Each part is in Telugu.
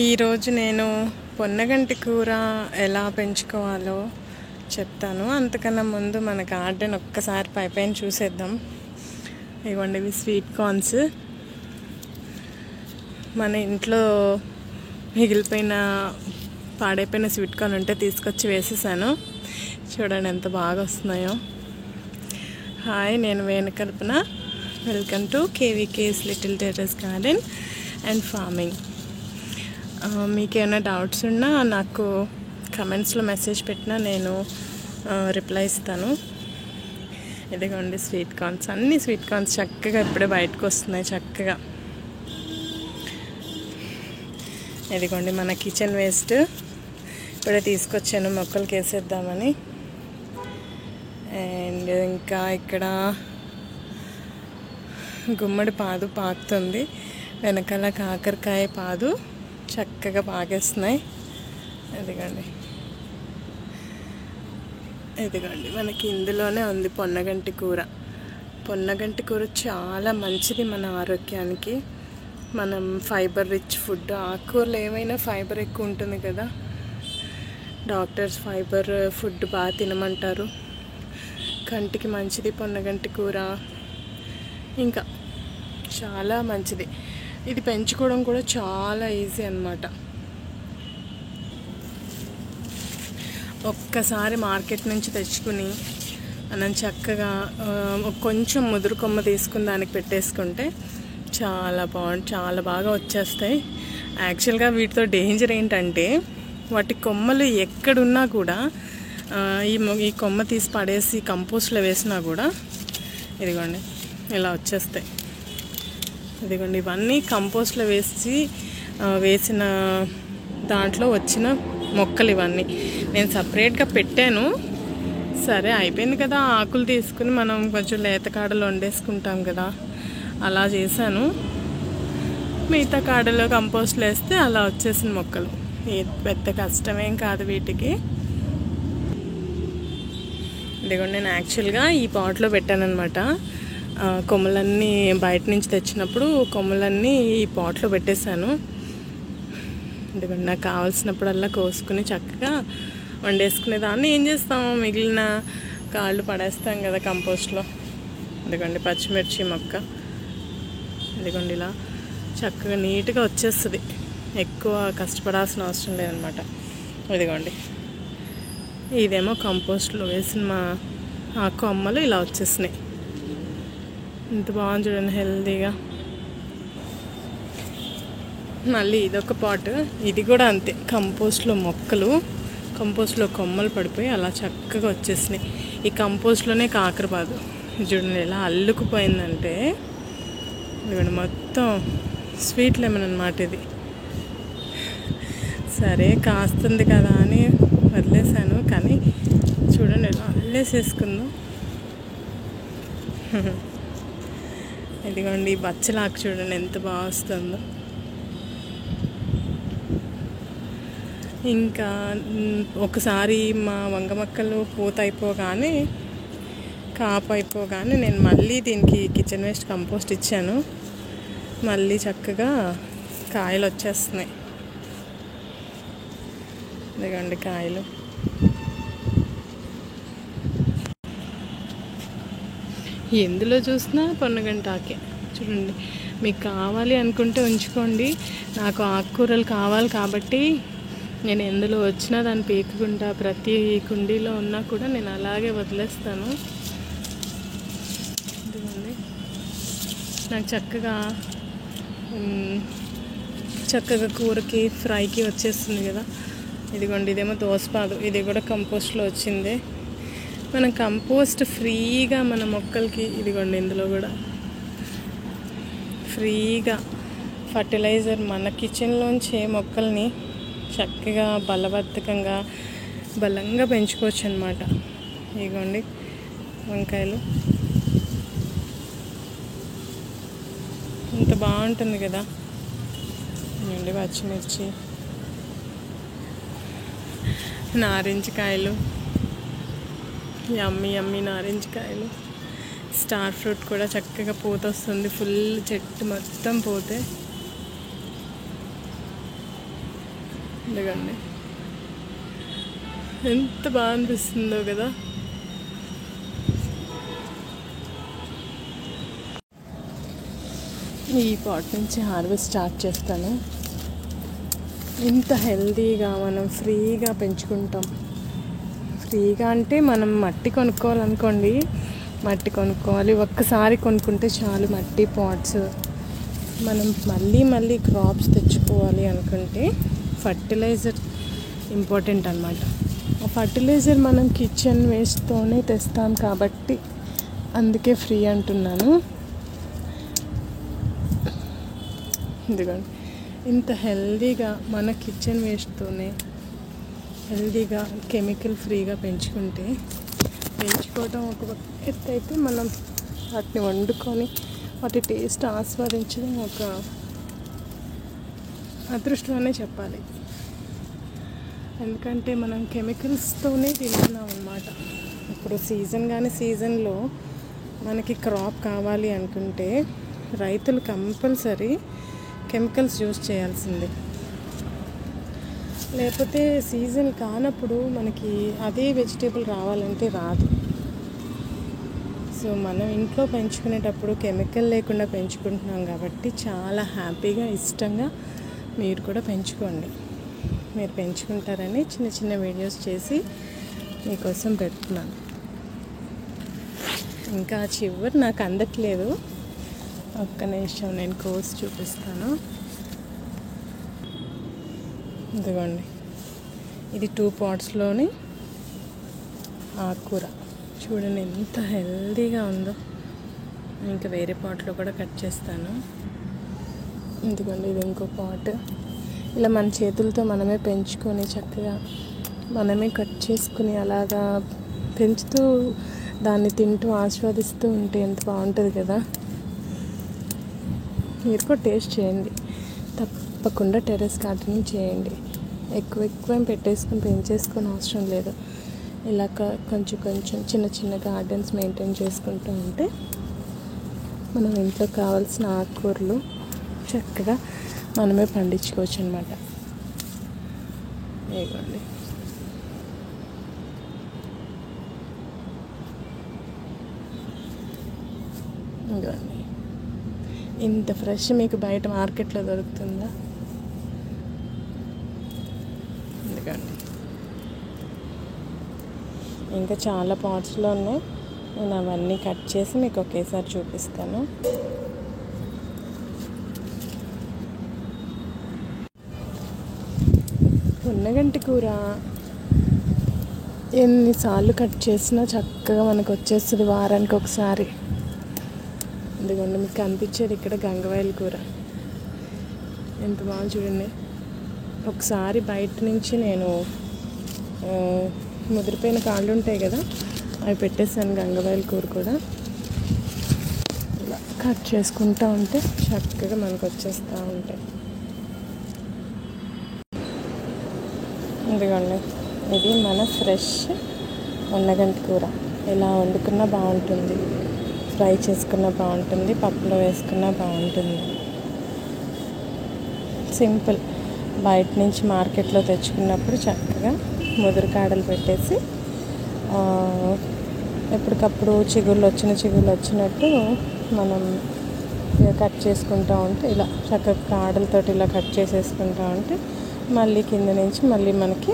ఈరోజు నేను పొన్నగంటి కూర ఎలా పెంచుకోవాలో చెప్తాను. అంతకన్నా ముందు మన గార్డెన్ ఒక్కసారి పైపైన చూసేద్దాం. ఇవ్వండి, ఇవి స్వీట్ కార్న్స్. మన ఇంట్లో మిగిలిపోయిన పాడైపోయిన స్వీట్ కార్న్ ఉంటే తీసుకొచ్చి వేసేసాను. చూడండి ఎంత బాగా వస్తున్నాయో. హాయ్, నేను Venukalpana. Welcome to KVK's little terrace garden and farming. మీకు ఏమైనా డౌట్స్ ఉన్నా నాకు కమెంట్స్లో మెసేజ్ పెట్టినా నేను రిప్లై ఇస్తాను. ఇదిగోండి స్వీట్ కార్న్స్, అన్ని స్వీట్ కార్న్స్ చక్కగా ఇప్పుడే బయటకు వస్తున్నాయి చక్కగా. ఇదిగోండి మన కిచెన్ వేస్ట్ ఇప్పుడే తీసుకొచ్చాను మొక్కలకి వేసేద్దామని. అండ్ ఇంకా ఇక్కడ గుమ్మడి పాదు పాకుతుంది, వెనకాల కాకరకాయ పాదు చక్కగా పాకేస్తున్నాయి. ఇదిగోండి మనకి ఇందులోనే ఉంది పొన్నగంటి కూర. పొన్నగంటి కూర చాలా మంచిది మన ఆరోగ్యానికి. మనం ఫైబర్ రిచ్ ఫుడ్, ఆకుకూరలు ఏమైనా ఫైబర్ ఎక్కువ ఉంటుంది కదా. డాక్టర్స్ ఫైబర్ ఫుడ్ బాగా తినమంటారు. కంటికి మంచిది పొన్నగంటి కూర, ఇంకా చాలా మంచిది. ఇది పెంచుకోవడం కూడా చాలా ఈజీ అన్నమాట. ఒక్కసారి మార్కెట్ నుంచి తెచ్చుకుని మనం చక్కగా కొంచెం ముదురు కొమ్మ తీసుకుని దానికి పెట్టేసుకుంటే చాలా బాగా వచ్చేస్తాయి. యాక్చువల్గా వీటితో డేంజర్ ఏంటంటే వాటి కొమ్మలు ఎక్కడున్నా కూడా ఈ కొమ్మ తీసి పడేసి కంపోస్ట్లో వేసినా కూడా ఇదిగోండి ఇలా వచ్చేస్తాయి. ఇదిగోండి ఇవన్నీ కంపోస్ట్లో వేసిన దాంట్లో వచ్చిన మొక్కలు ఇవన్నీ. నేను సపరేట్గా పెట్టాను. సరే అయిపోయింది కదా, ఆకులు తీసుకుని మనం కొంచెం లేత కాడలు వండేసుకుంటాం కదా, అలా చేశాను. మిగతా కాడలో కంపోస్ట్లో వేస్తే అలా వచ్చేసిన మొక్కలు. పెద్ద కష్టమేం కాదు వీటికి. ఇదిగోండి నేను యాక్చువల్గా ఈ పాట్లో పెట్టాను అనమాట. కొమ్మలన్నీ బయట నుంచి తెచ్చినప్పుడు కొమ్మలన్నీ ఈ పాట్లో పెట్టేశాను. ఇదిగోండి నాకు కావాల్సినప్పుడల్లా కోసుకుని చక్కగా వండేసుకునేదాన్ని. ఏం చేస్తాము, మిగిలిన కాళ్ళు పడేస్తాం కదా కంపోస్ట్లో. ఇదిగోండి పచ్చిమిర్చి మొక్క, ఇదిగోండి ఇలా చక్కగా నీట్గా వచ్చేస్తుంది. ఎక్కువ కష్టపడాల్సిన అవసరం లేదనమాట. ఇదిగోండి ఇదేమో కంపోస్ట్లో వేసిన మా ఆ కొమ్మలు ఇలా వచ్చేసినాయి. ఇంత బాగుంది చూడండి, హెల్తీగా. మళ్ళీ ఇదొక పాట్, ఇది కూడా అంతే. కంపోస్ట్లో మొక్కలు, కంపోస్ట్లో కొమ్మలు పడిపోయి అలా చక్కగా వచ్చేసినాయి. ఈ కంపోస్ట్లోనే కాకరపాదు చూడండి ఎలా అల్లుకుపోయిందంటే. ఇదిగోండి మొత్తం స్వీట్ లెమన్ అన్నమాట ఇది. సరే కాస్తుంది కదా అని వదిలేసాను, కానీ చూడండి ఎలా అల్లేసేసుకుందో. ఇదిగోండి ఈ బచ్చలాకు చూడండి ఎంత బాగా వస్తుందో. ఇంకా ఒకసారి మా వంగ మొక్కలు పూత అయిపోగానే, కాపు అయిపోగానే నేను మళ్ళీ దీనికి కిచెన్ వేస్ట్ కంపోస్ట్ ఇచ్చాను. మళ్ళీ చక్కగా కాయలు వచ్చేస్తున్నాయి. ఇదిగోండి కాయలు. ఎందులో చూసినా పొన్నగంటాకే చూడండి. మీకు కావాలి అనుకుంటే ఉంచుకోండి. నాకు ఆకుకూరలు కావాలి కాబట్టి నేను ఎందులో వచ్చినా దాన్ని పీకుకుంటా. ప్రతి కుండీలో ఉన్నా కూడా నేను అలాగే వదిలేస్తాను. ఇదిగోండి నాకు చక్కగా కూరకి ఫ్రైకి వచ్చేస్తుంది కదా. ఇదిగోండి ఇదేమో దోసపాదు, ఇది కూడా కంపోస్ట్లో వచ్చింది. మనం కంపోస్ట్ ఫ్రీగా మన మొక్కలకి, ఇదిగోండి ఇందులో కూడా ఫ్రీగా ఫర్టిలైజర్ మన కిచెన్లోంచి మొక్కల్ని చక్కగా బలంగా పెంచుకోవచ్చు అన్నమాట. ఇదిగోండి వంకాయలు ఇంత బాగుంటుంది కదా. ఇదిగోండి పచ్చిమిర్చి, నారింజకాయలు, యమ్మీ నారింజకాయలు. స్టార్ ఫ్రూట్ కూడా చక్కగా పూత వస్తుంది. ఫుల్ చెట్టు మొత్తం పోతే ఎందుకండి ఎంత బాగా అనిపిస్తుందో కదా. ఈ పాట్ నుంచి హార్వెస్ట్ స్టార్ట్ చేస్తాను. ఇంత హెల్తీగా మనం ఫ్రీగా పెంచుకుంటాం. ఫ్రీగా అంటే మనం మట్టి కొనుక్కోవాలనుకోండి, మట్టి కొనుక్కోవాలి. ఒక్కసారి కొనుక్కుంటే చాలు మట్టి పాట్స్. మనం మళ్ళీ క్రాప్స్ తెచ్చుకోవాలి అనుకుంటే ఫర్టిలైజర్ ఇంపార్టెంట్ అన్నమాట. ఆ ఫర్టిలైజర్ మనం కిచెన్ వేస్ట్తోనే తెస్తాం కాబట్టి అందుకే ఫ్రీ అంటున్నాను. ఎందుకంటే ఇంత హెల్దీగా మన కిచెన్ వేస్ట్తోనే హెల్దీగా కెమికల్ ఫ్రీగా పెంచుకోవటం ఒక ఎత్తు అయితే, మనం వాటిని వండుకొని వాటి టేస్ట్ ఆస్వాదించడం ఒక అదృష్టం అనే చెప్పాలి. ఎందుకంటే మనం కెమికల్స్తోనే తింటున్నాం అన్నమాట. ఇప్పుడు సీజన్లో మనకి క్రాప్ కావాలి అనుకుంటే రైతులు కంపల్సరీ కెమికల్స్ యూజ్ చేయాల్సిందే. లేకపోతే సీజన్ కానప్పుడు మనకి అదే వెజిటేబుల్ రావాలంటే రాదు. సో మనం ఇంట్లో పెంచుకునేటప్పుడు కెమికల్ లేకుండా పెంచుకుంటున్నాం కాబట్టి చాలా హ్యాపీగా ఇష్టంగా మీరు కూడా పెంచుకోండి. మీరు పెంచుకుంటారని చిన్న వీడియోస్ చేసి మీకోసం పెడుతున్నాను. ఇంకా చివరి నాకు అందట్లేదు, ఒక్క నిమిషం నేను కోసి చూపిస్తాను. ఇదిగోండి, ఇది 2 పాట్స్లోని ఆకుకూర చూడండి ఎంత హెల్దీగా ఉందో. ఇంకా వేరే పాట్లో కూడా కట్ చేస్తాను. ఇదిగోండి, ఇది ఇంకో పాట్. ఇలా మన చేతులతో మనమే పెంచుకొని చక్కగా మనమే కట్ చేసుకుని అలాగా పెంచుతూ దాన్ని తింటూ ఆస్వాదిస్తూ ఉంటే ఎంత బాగుంటుంది కదా. మీరు కూడా టేస్ట్ చేయండి, తప్పకుండా టెర్రస్ గార్డెనింగ్ చేయండి. ఎక్కువ పెంచేసుకొని అవసరం లేదు. ఇలా కొంచెం చిన్న గార్డెన్స్ మెయింటైన్ చేసుకుంటూ ఉంటే మనం ఇంట్లో కావాల్సిన ఆకుకూరలు చక్కగా మనమే పండించుకోవచ్చు అన్నమాట. ఇదిగోండి, ఇదిగోండి, ఇంత ఫ్రెష్ మీకు బయట మార్కెట్లో దొరుకుతుందా? ఎందుకండి ఇంకా చాలా పాట్స్లో ఉన్నాయి. నేను అవన్నీ కట్ చేసి మీకు ఒకేసారి చూపిస్తాను. పొన్నగంటి కూర ఎన్నిసార్లు కట్ చేసినా చక్కగా మనకు వచ్చేస్తుంది వారానికి ఒకసారి. ఎందుకంటే మీకు కనిపించేది ఇక్కడ గంగవాయల కూర ఎంత బాగా చూడండి. ఒకసారి బయట నుంచి నేను ముదిరిపోయిన కాళ్ళు ఉంటాయి కదా, అవి పెట్టేసాను. గంగవాయల కూర కూడా ఇలా కట్ చేసుకుంటూ ఉంటే చక్కగా మనకు వచ్చేస్తూ ఉంటాయి. ఎందుకండి ఇది మన ఫ్రెష్ పొన్నగంటి కూర. ఇలా వండుకున్నా బాగుంటుంది, ఫ్రై చేసుకున్నా బాగుంటుంది, పప్పులో వేసుకున్నా బాగుంటుంది. సింపుల్. బయట నుంచి మార్కెట్లో తెచ్చుకున్నప్పుడు చక్కగా ముదురు కాడలు పెట్టేసి ఎప్పటికప్పుడు చిగుళ్ళు వచ్చినట్టు మనం కట్ చేసుకుంటూ ఉంటే ఇలా చక్కగా కాడలతోటి ఇలా కట్ చేసేసుకుంటూ ఉంటే మళ్ళీ కింద నుంచి మళ్ళీ మనకి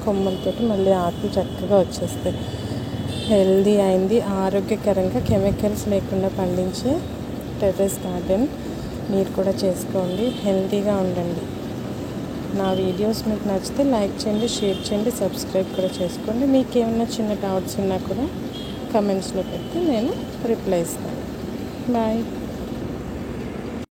కొమ్మలతోటి మళ్ళీ ఆకులు చక్కగా వచ్చేస్తాయి. హెల్దీ అయింది, ఆరోగ్యకరంగా కెమికల్స్ లేకుండా పండించే టెర్రస్ గార్డెన్ మీరు కూడా చేసుకోండి, హెల్దీగా ఉండండి. నా వీడియోస్ మీకు నచ్చితే లైక్ చేయండి, షేర్ చేయండి, సబ్స్క్రైబ్ కూడా చేసుకోండి. మీకు ఏమైనా చిన్న డౌట్స్ ఉన్నా కూడా కమెంట్స్లో పెడితే నేను రిప్లై ఇస్తాను. బాయ్.